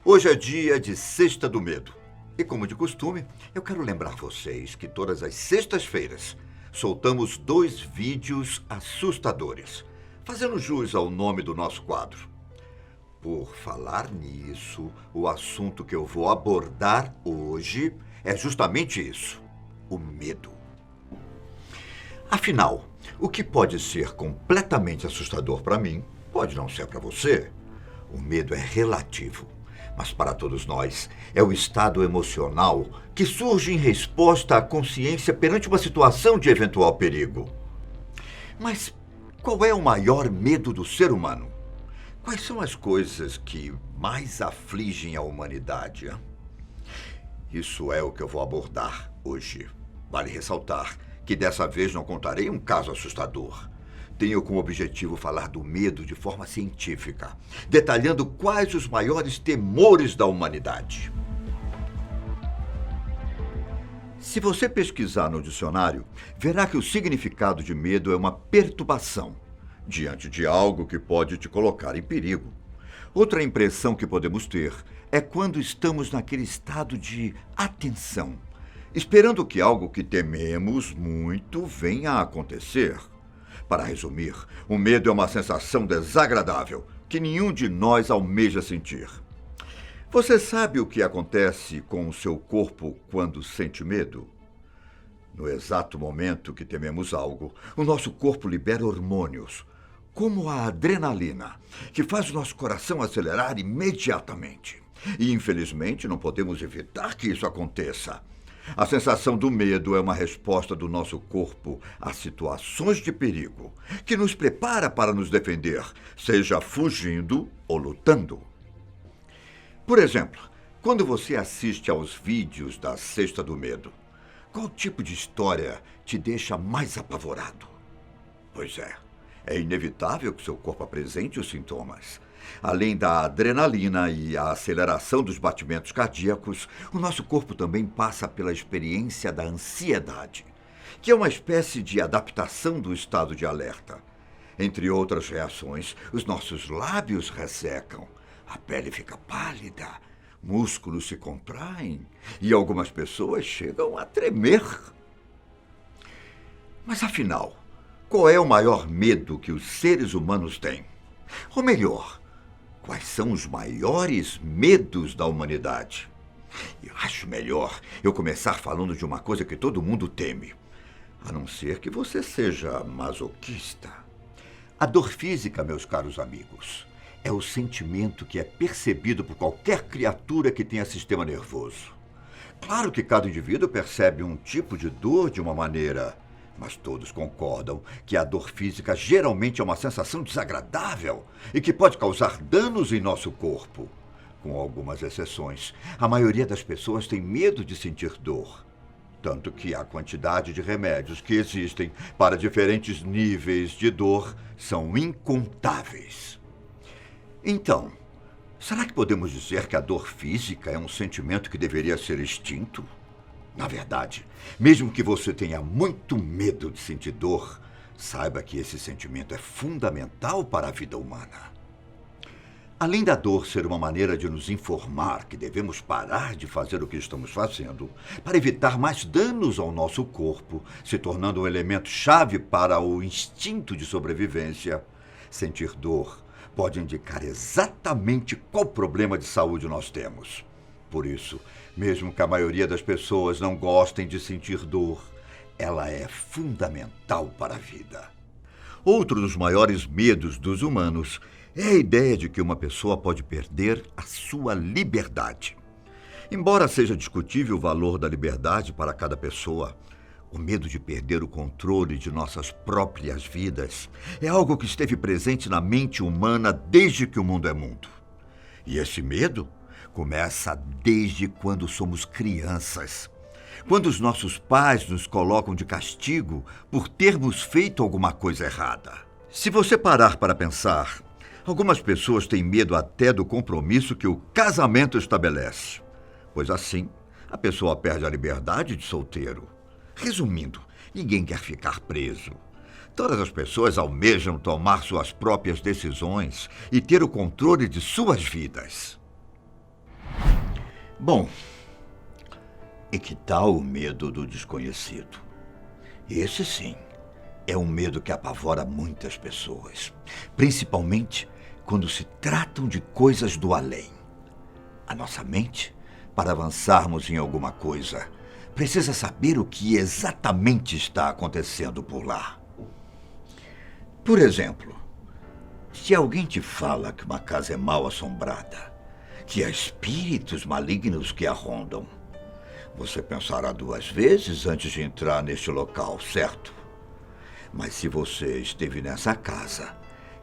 Hoje é dia de Sexta do Medo. E como de costume, eu quero lembrar vocês que todas as sextas-feiras soltamos 2 vídeos assustadores, fazendo jus ao nome do nosso quadro. Por falar nisso, o assunto que eu vou abordar hoje é justamente isso: o medo. Afinal, o que pode ser completamente assustador para mim, pode não ser para você. O medo é relativo, mas para todos nós é o estado emocional que surge em resposta à consciência perante uma situação de eventual perigo. Mas qual é o maior medo do ser humano? Quais são as coisas que mais afligem a humanidade? Isso é o que eu vou abordar hoje. Vale ressaltar que dessa vez não contarei um caso assustador. Tenho como objetivo falar do medo de forma científica, detalhando quais os maiores temores da humanidade. Se você pesquisar no dicionário, verá que o significado de medo é uma perturbação diante de algo que pode te colocar em perigo. Outra impressão que podemos ter é quando estamos naquele estado de atenção, esperando que algo que tememos muito venha a acontecer. Para resumir, o medo é uma sensação desagradável que nenhum de nós almeja sentir. Você sabe o que acontece com o seu corpo quando sente medo? No exato momento que tememos algo, o nosso corpo libera hormônios, como a adrenalina, que faz o nosso coração acelerar imediatamente. E, infelizmente, não podemos evitar que isso aconteça. A sensação do medo é uma resposta do nosso corpo a situações de perigo, que nos prepara para nos defender, seja fugindo ou lutando. Por exemplo, quando você assiste aos vídeos da Sexta do Medo, qual tipo de história te deixa mais apavorado? Pois é inevitável que seu corpo apresente os sintomas. Além da adrenalina e a aceleração dos batimentos cardíacos, o nosso corpo também passa pela experiência da ansiedade, que é uma espécie de adaptação do estado de alerta. Entre outras reações, os nossos lábios ressecam, a pele fica pálida, músculos se contraem e algumas pessoas chegam a tremer. Mas afinal, qual é o maior medo que os seres humanos têm? Ou melhor, quais são os maiores medos da humanidade? Eu acho melhor eu começar falando de uma coisa que todo mundo teme, a não ser que você seja masoquista. A dor física, meus caros amigos, é o sentimento que é percebido por qualquer criatura que tenha sistema nervoso. Claro que cada indivíduo percebe um tipo de dor de uma maneira, mas todos concordam que a dor física geralmente é uma sensação desagradável e que pode causar danos em nosso corpo. Com algumas exceções, a maioria das pessoas tem medo de sentir dor. Tanto que a quantidade de remédios que existem para diferentes níveis de dor são incontáveis. Então, será que podemos dizer que a dor física é um sentimento que deveria ser extinto? Na verdade, mesmo que você tenha muito medo de sentir dor, saiba que esse sentimento é fundamental para a vida humana. Além da dor ser uma maneira de nos informar que devemos parar de fazer o que estamos fazendo, para evitar mais danos ao nosso corpo, se tornando um elemento chave para o instinto de sobrevivência, sentir dor pode indicar exatamente qual problema de saúde nós temos. Por isso, mesmo que a maioria das pessoas não gostem de sentir dor, ela é fundamental para a vida. Outro dos maiores medos dos humanos é a ideia de que uma pessoa pode perder a sua liberdade. Embora seja discutível o valor da liberdade para cada pessoa, o medo de perder o controle de nossas próprias vidas é algo que esteve presente na mente humana desde que o mundo é mundo. E esse medo começa desde quando somos crianças, quando os nossos pais nos colocam de castigo por termos feito alguma coisa errada. Se você parar para pensar, algumas pessoas têm medo até do compromisso que o casamento estabelece, pois assim a pessoa perde a liberdade de solteiro. Resumindo, ninguém quer ficar preso. Todas as pessoas almejam tomar suas próprias decisões e ter o controle de suas vidas. Bom, e que tal o medo do desconhecido? Esse sim é um medo que apavora muitas pessoas, principalmente quando se tratam de coisas do além. A nossa mente, para avançarmos em alguma coisa, precisa saber o que exatamente está acontecendo por lá. Por exemplo, se alguém te fala que uma casa é mal assombrada, que há espíritos malignos que a rondam, você pensará duas vezes antes de entrar neste local, certo? Mas se você esteve nessa casa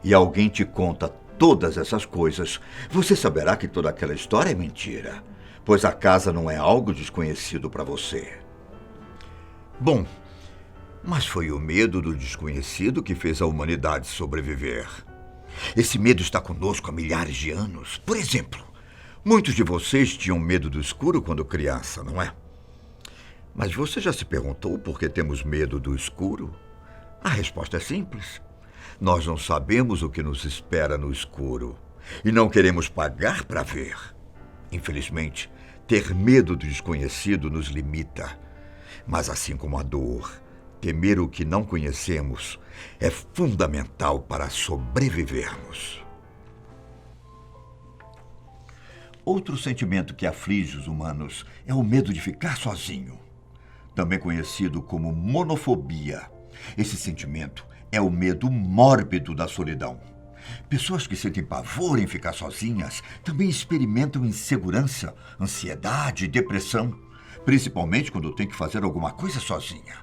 e alguém te conta todas essas coisas, você saberá que toda aquela história é mentira, pois a casa não é algo desconhecido para você. Bom, mas foi o medo do desconhecido que fez a humanidade sobreviver. Esse medo está conosco há milhares de anos. Por exemplo, muitos de vocês tinham medo do escuro quando criança, não é? Mas você já se perguntou por que temos medo do escuro? A resposta é simples. Nós não sabemos o que nos espera no escuro e não queremos pagar para ver. Infelizmente, ter medo do desconhecido nos limita. Mas assim como a dor, temer o que não conhecemos é fundamental para sobrevivermos. Outro sentimento que aflige os humanos é o medo de ficar sozinho, também conhecido como monofobia. Esse sentimento é o medo mórbido da solidão. Pessoas que sentem pavor em ficar sozinhas também experimentam insegurança, ansiedade e depressão, principalmente quando tem que fazer alguma coisa sozinha,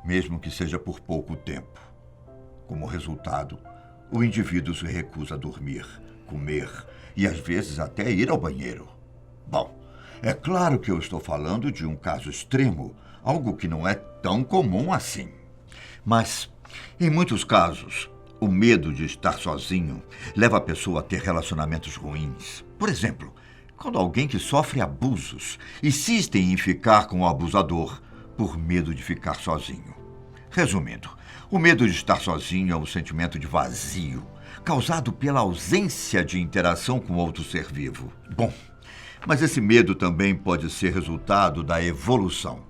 mesmo que seja por pouco tempo. Como resultado, o indivíduo se recusa a dormir, comer e às vezes até ir ao banheiro. Bom, é claro que eu estou falando de um caso extremo, algo que não é tão comum assim. Mas, em muitos casos, o medo de estar sozinho leva a pessoa a ter relacionamentos ruins. Por exemplo, quando alguém que sofre abusos insiste em ficar com o abusador por medo de ficar sozinho. Resumindo, o medo de estar sozinho é um sentimento de vazio, causado pela ausência de interação com outro ser vivo. Bom, mas esse medo também pode ser resultado da evolução.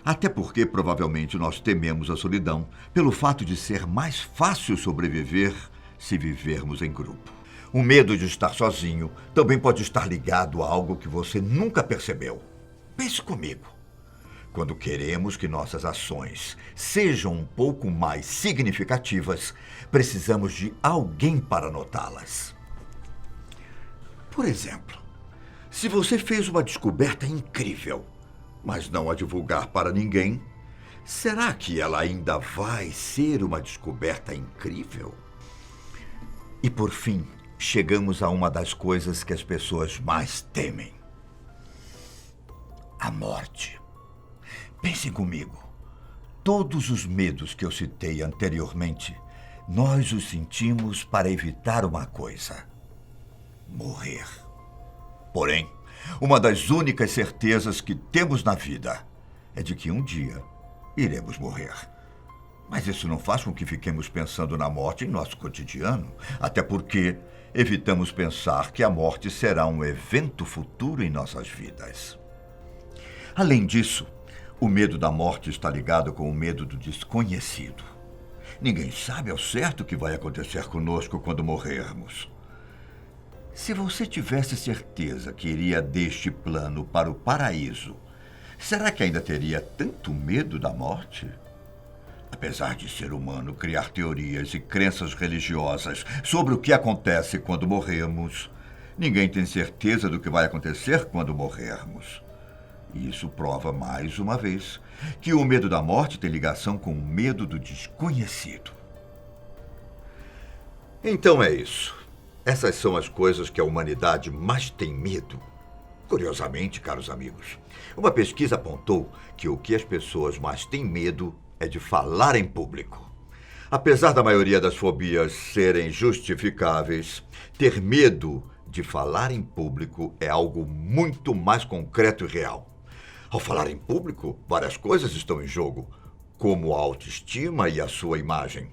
Até porque, provavelmente, nós tememos a solidão pelo fato de ser mais fácil sobreviver se vivermos em grupo. O medo de estar sozinho também pode estar ligado a algo que você nunca percebeu. Pense comigo. Quando queremos que nossas ações sejam um pouco mais significativas, precisamos de alguém para notá-las. Por exemplo, se você fez uma descoberta incrível, mas não a divulgar para ninguém, será que ela ainda vai ser uma descoberta incrível? E por fim, chegamos a uma das coisas que as pessoas mais temem: a morte. Pensem comigo. Todos os medos que eu citei anteriormente, nós os sentimos para evitar uma coisa: morrer. Porém, uma das únicas certezas que temos na vida é de que um dia iremos morrer. Mas isso não faz com que fiquemos pensando na morte em nosso cotidiano, até porque evitamos pensar que a morte será um evento futuro em nossas vidas. Além disso, o medo da morte está ligado com o medo do desconhecido. Ninguém sabe ao certo o que vai acontecer conosco quando morrermos. Se você tivesse certeza que iria deste plano para o paraíso, será que ainda teria tanto medo da morte? Apesar de ser humano criar teorias e crenças religiosas sobre o que acontece quando morremos, ninguém tem certeza do que vai acontecer quando morrermos. E isso prova, mais uma vez, que o medo da morte tem ligação com o medo do desconhecido. Então é isso. Essas são as coisas que a humanidade mais tem medo. Curiosamente, caros amigos, uma pesquisa apontou que o que as pessoas mais têm medo é de falar em público. Apesar da maioria das fobias serem justificáveis, ter medo de falar em público é algo muito mais concreto e real. Ao falar em público, várias coisas estão em jogo, como a autoestima e a sua imagem.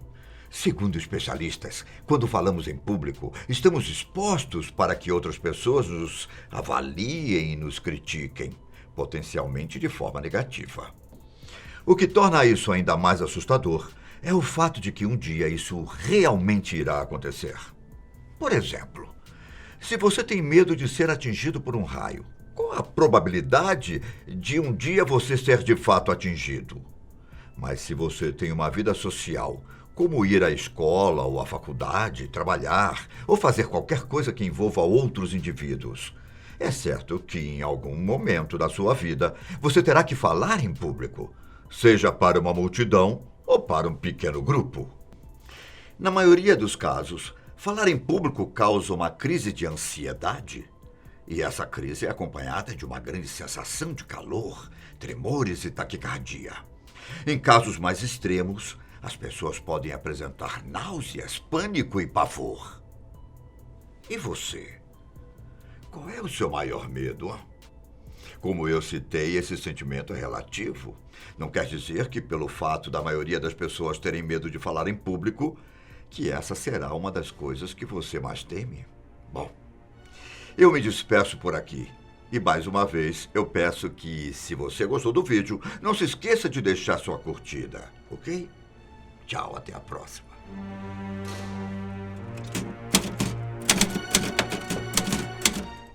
Segundo especialistas, quando falamos em público, estamos expostos para que outras pessoas nos avaliem e nos critiquem, potencialmente de forma negativa. O que torna isso ainda mais assustador é o fato de que um dia isso realmente irá acontecer. Por exemplo, se você tem medo de ser atingido por um raio, qual a probabilidade de um dia você ser de fato atingido? Mas se você tem uma vida social, como ir à escola ou à faculdade, trabalhar ou fazer qualquer coisa que envolva outros indivíduos, é certo que em algum momento da sua vida você terá que falar em público, seja para uma multidão ou para um pequeno grupo. Na maioria dos casos, falar em público causa uma crise de ansiedade. E essa crise é acompanhada de uma grande sensação de calor, tremores e taquicardia. Em casos mais extremos, as pessoas podem apresentar náuseas, pânico e pavor. E você? Qual é o seu maior medo? Como eu citei, esse sentimento é relativo. Não quer dizer que, pelo fato da maioria das pessoas terem medo de falar em público, que essa será uma das coisas que você mais teme. Bom, eu me despeço por aqui. E mais uma vez, eu peço que, se você gostou do vídeo, não se esqueça de deixar sua curtida, ok? Tchau, até a próxima.